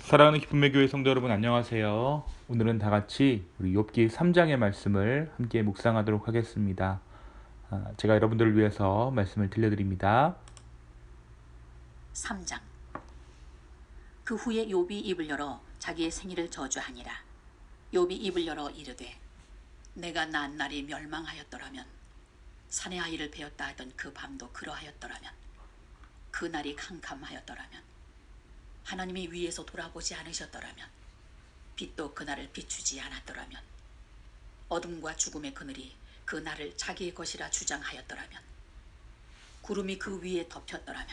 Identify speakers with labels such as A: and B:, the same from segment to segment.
A: 사랑하는 기쁨의 교회 성도 여러분, 안녕하세요. 오늘은 다 같이 우리 욥기 3장의 말씀을 함께 묵상하도록 하겠습니다. 제가 여러분들을 위해서 말씀을 들려드립니다.
B: 3장. 그 후에 욥이 입을 열어 자기의 생일을 저주하니라. 욥이 입을 열어 이르되, 내가 난 날이 멸망하였더라면, 사내 아이를 베었다 하던 그 밤도 그러하였더라면, 그 날이 캄캄하였더라면, 하나님이 위에서 돌아보지 않으셨더라면, 빛도 그날을 비추지 않았더라면, 어둠과 죽음의 그늘이 그 날을 자기의 것이라 주장하였더라면, 구름이 그 위에 덮였더라면,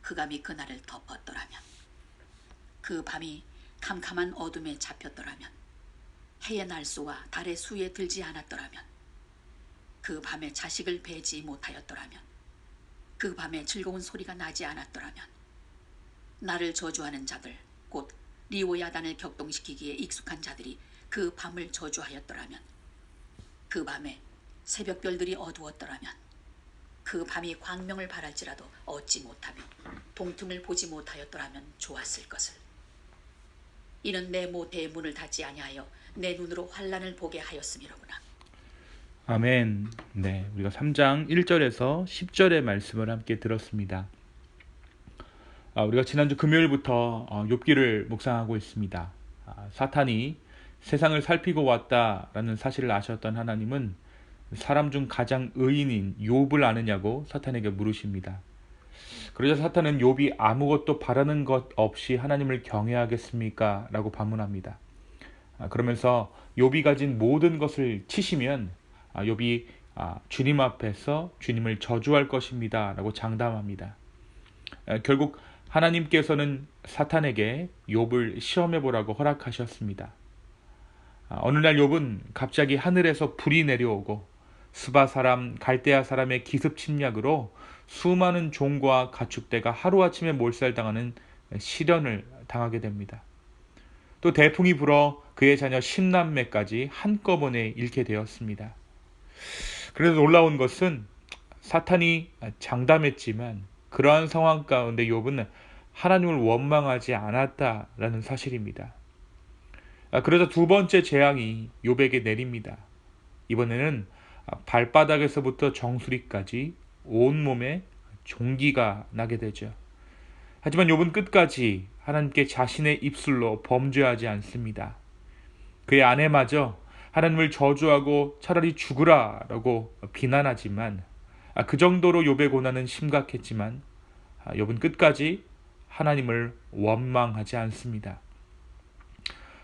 B: 흑암이 그날을 덮었더라면, 그 밤이 캄캄한 어둠에 잡혔더라면, 해의 날수와 달의 수에 들지 않았더라면, 그 밤에 자식을 베지 못하였더라면, 그 밤에 즐거운 소리가 나지 않았더라면, 나를 저주하는 자들, 곧 리오야단을 격동시키기에 익숙한 자들이 그 밤을 저주하였더라면, 그 밤에 새벽별들이 어두웠더라면, 그 밤이 광명을 발할지라도 얻지 못하며 동틈을 보지 못하였더라면 좋았을 것을. 이는 내 모태의 문을 닫지 아니하여 내 눈으로 환난을 보게 하였음이로구나.
A: 아멘. 네, 우리가 3장 1절에서 10절의 말씀을 함께 들었습니다. 우리가 지난주 금요일부터 욥기를 묵상하고 있습니다. 사탄이 세상을 살피고 왔다라는 사실을 아셨던 하나님은 사람 중 가장 의인인 욥을 아느냐고 사탄에게 물으십니다. 그러자 사탄은 욥이 아무것도 바라는 것 없이 하나님을 경외하겠습니까? 라고 반문합니다. 그러면서 욥이 가진 모든 것을 치시면 욥이 주님 앞에서 주님을 저주할 것입니다. 라고 장담합니다. 결국 하나님께서는 사탄에게 욥을 시험해 보라고 허락하셨습니다. 어느 날 욥은 갑자기 하늘에서 불이 내려오고 스바 사람, 갈대아 사람의 기습 침략으로 수많은 종과 가축대가 하루아침에 몰살당하는 시련을 당하게 됩니다. 또 대풍이 불어 그의 자녀 10남매까지 한꺼번에 잃게 되었습니다. 그래서 놀라운 것은 사탄이 장담했지만 그러한 상황 가운데 욥은 하나님을 원망하지 않았다라는 사실입니다. 그러자 두 번째 재앙이 욥에게 내립니다. 이번에는 발바닥에서부터 정수리까지 온몸에 종기가 나게 되죠. 하지만 욥은 끝까지 하나님께 자신의 입술로 범죄하지 않습니다. 그의 아내마저 하나님을 저주하고 차라리 죽으라라고 비난하지만 그 정도로 욥의 고난은 심각했지만 욥은 끝까지 하나님을 원망하지 않습니다.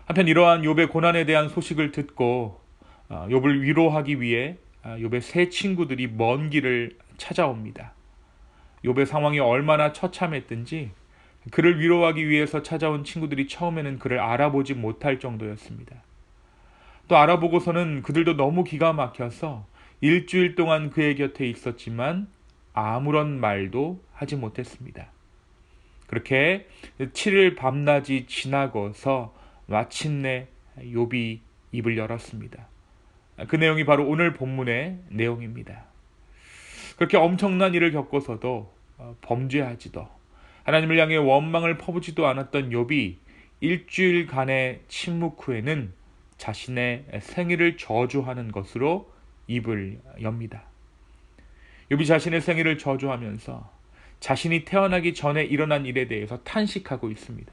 A: 한편 이러한 욥의 고난에 대한 소식을 듣고 욥을 위로하기 위해 욥의 세 친구들이 먼 길을 찾아옵니다. 욥의 상황이 얼마나 처참했든지 그를 위로하기 위해서 찾아온 친구들이 처음에는 그를 알아보지 못할 정도였습니다. 또 알아보고서는 그들도 너무 기가 막혀서 일주일 동안 그의 곁에 있었지만 아무런 말도 하지 못했습니다. 그렇게 7일 밤낮이 지나고서 마침내 욥이 입을 열었습니다. 그 내용이 바로 오늘 본문의 내용입니다. 그렇게 엄청난 일을 겪고서도 범죄하지도 하나님을 향해 원망을 퍼부지도 않았던 욥이 일주일간의 침묵 후에는 자신의 생일을 저주하는 것으로 입을 엽니다. 욥이 자신의 생일을 저주하면서 자신이 태어나기 전에 일어난 일에 대해서 탄식하고 있습니다.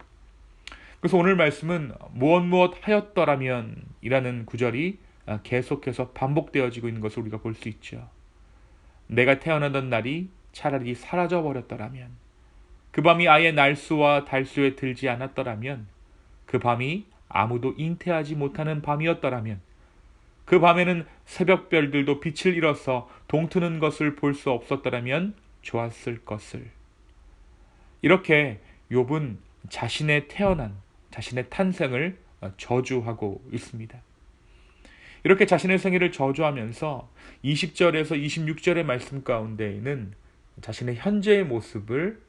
A: 그래서 오늘 말씀은 무엇 하였더라면 이라는 구절이 계속해서 반복되어지고 있는 것을 우리가 볼 수 있죠. 내가 태어나던 날이 차라리 사라져버렸더라면, 그 밤이 아예 날수와 달수에 들지 않았더라면, 그 밤이 아무도 잉태하지 못하는 밤이었더라면, 그 밤에는 새벽별들도 빛을 잃어서 동트는 것을 볼 수 없었더라면 좋았을 것을. 이렇게 욥은 자신의 탄생을 저주하고 있습니다. 이렇게 자신의 생일을 저주하면서 20절에서 26절의 말씀 가운데에는 자신의 현재의 모습을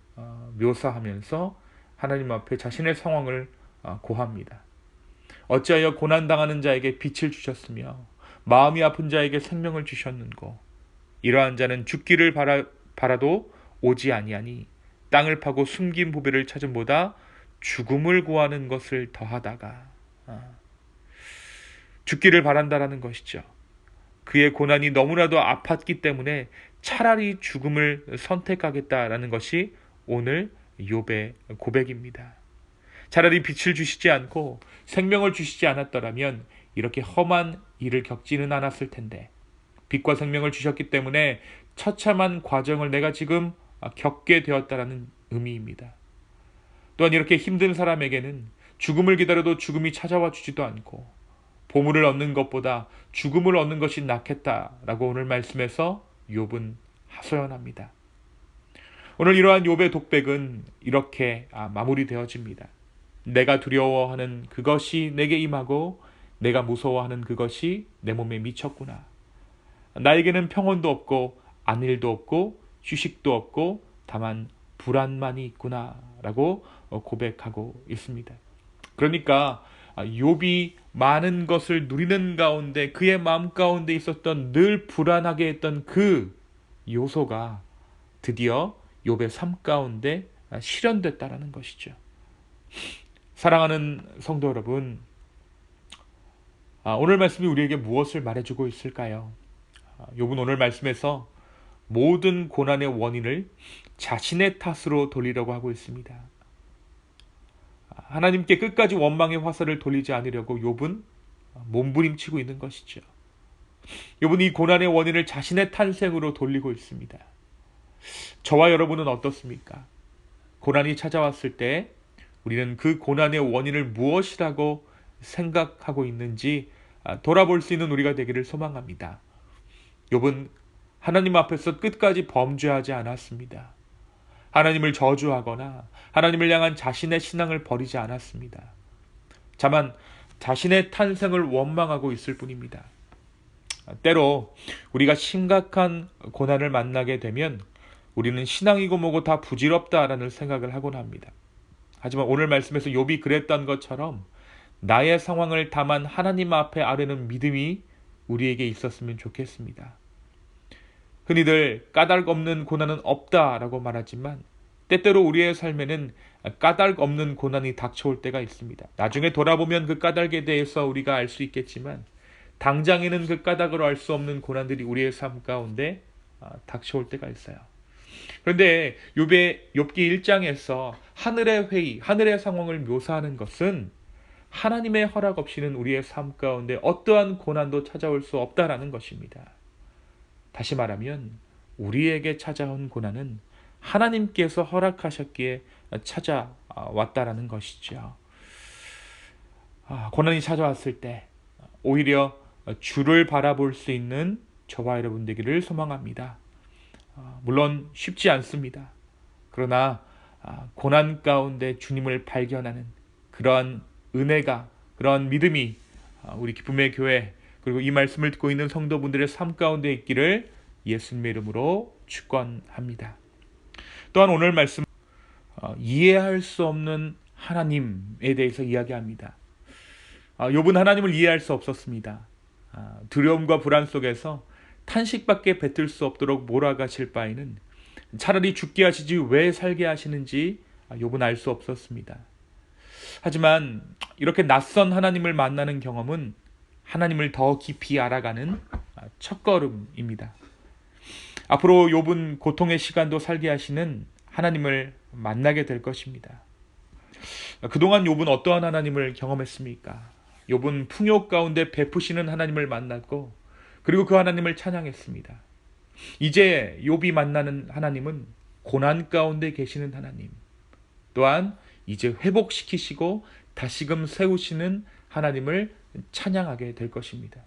A: 묘사하면서 하나님 앞에 자신의 상황을 고합니다. 어찌하여 고난당하는 자에게 빛을 주셨으며 마음이 아픈 자에게 생명을 주셨는고, 이러한 자는 죽기를 바라도 오지 아니하니 땅을 파고 숨긴 보배를 찾음보다 죽음을 구하는 것을 더하다가 죽기를 바란다라는 것이죠. 그의 고난이 너무나도 아팠기 때문에 차라리 죽음을 선택하겠다라는 것이 오늘 욥의 고백입니다. 차라리 빛을 주시지 않고 생명을 주시지 않았더라면 이렇게 험한 일을 겪지는 않았을 텐데, 빛과 생명을 주셨기 때문에 처참한 과정을 내가 지금 겪게 되었다라는 의미입니다. 또한 이렇게 힘든 사람에게는 죽음을 기다려도 죽음이 찾아와 주지도 않고 보물을 얻는 것보다 죽음을 얻는 것이 낫겠다라고 오늘 말씀에서 욥은 하소연합니다. 오늘 이러한 욥의 독백은 이렇게 마무리되어집니다. 내가 두려워하는 그것이 내게 임하고 내가 무서워하는 그것이 내 몸에 미쳤구나. 나에게는 평온도 없고 안일도 없고 휴식도 없고 다만 불안만이 있구나 라고 고백하고 있습니다. 그러니까 욥이 많은 것을 누리는 가운데 그의 마음 가운데 있었던 늘 불안하게 했던 그 요소가 드디어 욥의 삶 가운데 실현됐다라는 것이죠. 사랑하는 성도 여러분, 오늘 말씀이 우리에게 무엇을 말해주고 있을까요? 욥은 오늘 말씀에서 모든 고난의 원인을 자신의 탓으로 돌리려고 하고 있습니다. 하나님께 끝까지 원망의 화살을 돌리지 않으려고 욥은 몸부림치고 있는 것이죠. 욥은 이 고난의 원인을 자신의 탄생으로 돌리고 있습니다. 저와 여러분은 어떻습니까? 고난이 찾아왔을 때 우리는 그 고난의 원인을 무엇이라고 생각하고 있는지 돌아볼 수 있는 우리가 되기를 소망합니다. 욥은 하나님 앞에서 끝까지 범죄하지 않았습니다. 하나님을 저주하거나 하나님을 향한 자신의 신앙을 버리지 않았습니다. 다만 자신의 탄생을 원망하고 있을 뿐입니다. 때로 우리가 심각한 고난을 만나게 되면 우리는 신앙이고 뭐고 다 부질없다라는 생각을 하곤 합니다. 하지만 오늘 말씀에서 욥이 그랬던 것처럼 나의 상황을 다만 하나님 앞에 아뢰는 믿음이 우리에게 있었으면 좋겠습니다. 흔히들 까닭 없는 고난은 없다라고 말하지만 때때로 우리의 삶에는 까닭 없는 고난이 닥쳐올 때가 있습니다. 나중에 돌아보면 그 까닭에 대해서 우리가 알 수 있겠지만 당장에는 그 까닭으로 알 수 없는 고난들이 우리의 삶 가운데 닥쳐올 때가 있어요. 그런데 욥기 1장에서 하늘의 회의, 하늘의 상황을 묘사하는 것은 하나님의 허락 없이는 우리의 삶 가운데 어떠한 고난도 찾아올 수 없다라는 것입니다. 다시 말하면 우리에게 찾아온 고난은 하나님께서 허락하셨기에 찾아왔다라는 것이죠. 고난이 찾아왔을 때 오히려 주를 바라볼 수 있는 저와 여러분 되기를 소망합니다. 물론 쉽지 않습니다. 그러나 고난 가운데 주님을 발견하는 그러한 은혜가, 그러한 믿음이 우리 기쁨의 교회 그리고 이 말씀을 듣고 있는 성도분들의 삶 가운데 있기를 예수님의 이름으로 축원합니다. 또한 오늘 말씀 이해할 수 없는 하나님에 대해서 이야기합니다. 욥은 하나님을 이해할 수 없었습니다. 두려움과 불안 속에서 탄식밖에 뱉을 수 없도록 몰아가실 바에는 차라리 죽게 하시지 왜 살게 하시는지 욥은 알 수 없었습니다. 하지만 이렇게 낯선 하나님을 만나는 경험은 하나님을 더 깊이 알아가는 첫걸음입니다. 앞으로 욥은 고통의 시간도 살게 하시는 하나님을 만나게 될 것입니다. 그동안 욥은 어떠한 하나님을 경험했습니까? 욥은 풍요 가운데 베푸시는 하나님을 만났고 그리고 그 하나님을 찬양했습니다. 이제 욥이 만나는 하나님은 고난 가운데 계시는 하나님, 또한 이제 회복시키시고 다시금 세우시는 하나님을 찬양하게 될 것입니다.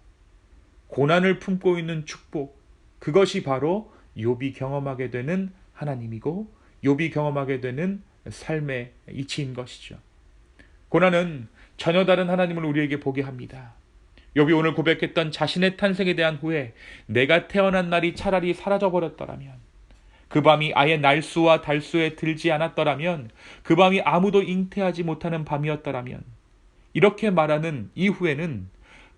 A: 고난을 품고 있는 축복, 그것이 바로 욥이 경험하게 되는 하나님이고 욥이 경험하게 되는 삶의 이치인 것이죠. 고난은 전혀 다른 하나님을 우리에게 보게 합니다. 욥이 오늘 고백했던 자신의 탄생에 대한 후회, 내가 태어난 날이 차라리 사라져버렸더라면, 그 밤이 아예 날수와 달수에 들지 않았더라면, 그 밤이 아무도 잉태하지 못하는 밤이었더라면, 이렇게 말하는 이후에는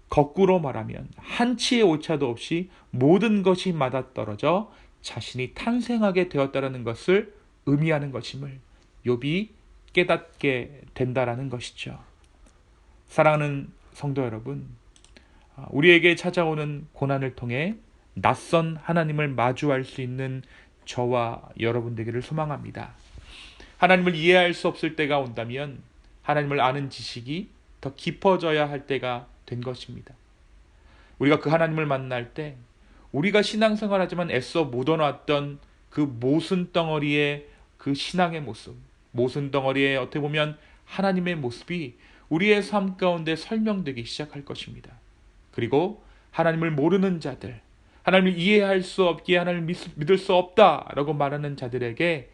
A: 거꾸로 말하면 한치의 오차도 없이 모든 것이 맞아떨어져 자신이 탄생하게 되었다는 것을 의미하는 것임을 욥이 깨닫게 된다라는 것이죠. 사랑하는 성도 여러분, 우리에게 찾아오는 고난을 통해 낯선 하나님을 마주할 수 있는 저와 여러분 되기를 소망합니다. 하나님을 이해할 수 없을 때가 온다면 하나님을 아는 지식이 더 깊어져야 할 때가 된 것입니다. 우리가 그 하나님을 만날 때 우리가 신앙생활하지만 애써 묻어놨던 그 모순 덩어리의 그 신앙의 모습, 모순 덩어리의 어떻게 보면 하나님의 모습이 우리의 삶 가운데 설명되기 시작할 것입니다. 그리고 하나님을 모르는 자들, 하나님을 이해할 수 없기에 하나님을 믿을 수 없다라고 말하는 자들에게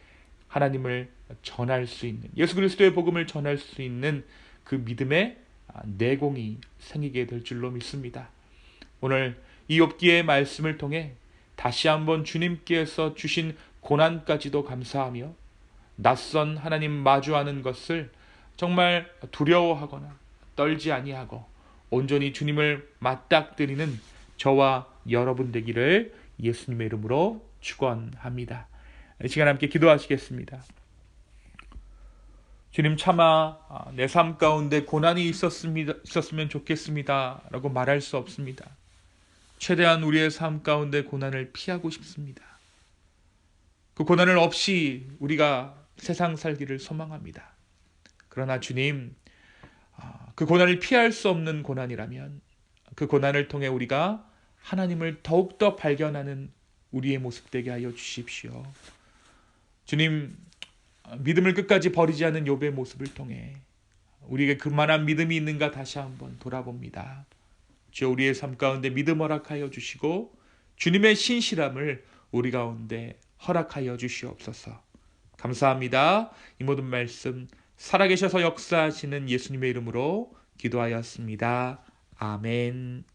A: 하나님을 전할 수 있는, 예수 그리스도의 복음을 전할 수 있는 그 믿음의 내공이 생기게 될 줄로 믿습니다. 오늘 이 욥기의 말씀을 통해 다시 한번 주님께서 주신 고난까지도 감사하며 낯선 하나님 마주하는 것을 정말 두려워하거나 떨지 아니하고 온전히 주님을 맞닥뜨리는 저와 여러분 되기를 예수님의 이름으로 축원합니다. 이 시간 함께 기도하시겠습니다. 주님, 차마 내 삶 가운데 고난이 있었으면 좋겠습니다 라고 말할 수 없습니다. 최대한 우리의 삶 가운데 고난을 피하고 싶습니다. 그 고난을 없이 우리가 세상 살기를 소망합니다. 그러나 주님, 그 고난을 피할 수 없는 고난이라면 그 고난을 통해 우리가 하나님을 더욱더 발견하는 우리의 모습 되게 하여 주십시오. 주님, 믿음을 끝까지 버리지 않는 욥의 모습을 통해 우리에게 그만한 믿음이 있는가 다시 한번 돌아봅니다. 주여, 우리의 삶 가운데 믿음 허락하여 주시고 주님의 신실함을 우리 가운데 허락하여 주시옵소서. 감사합니다. 이 모든 말씀 살아계셔서 역사하시는 예수님의 이름으로 기도하였습니다. 아멘.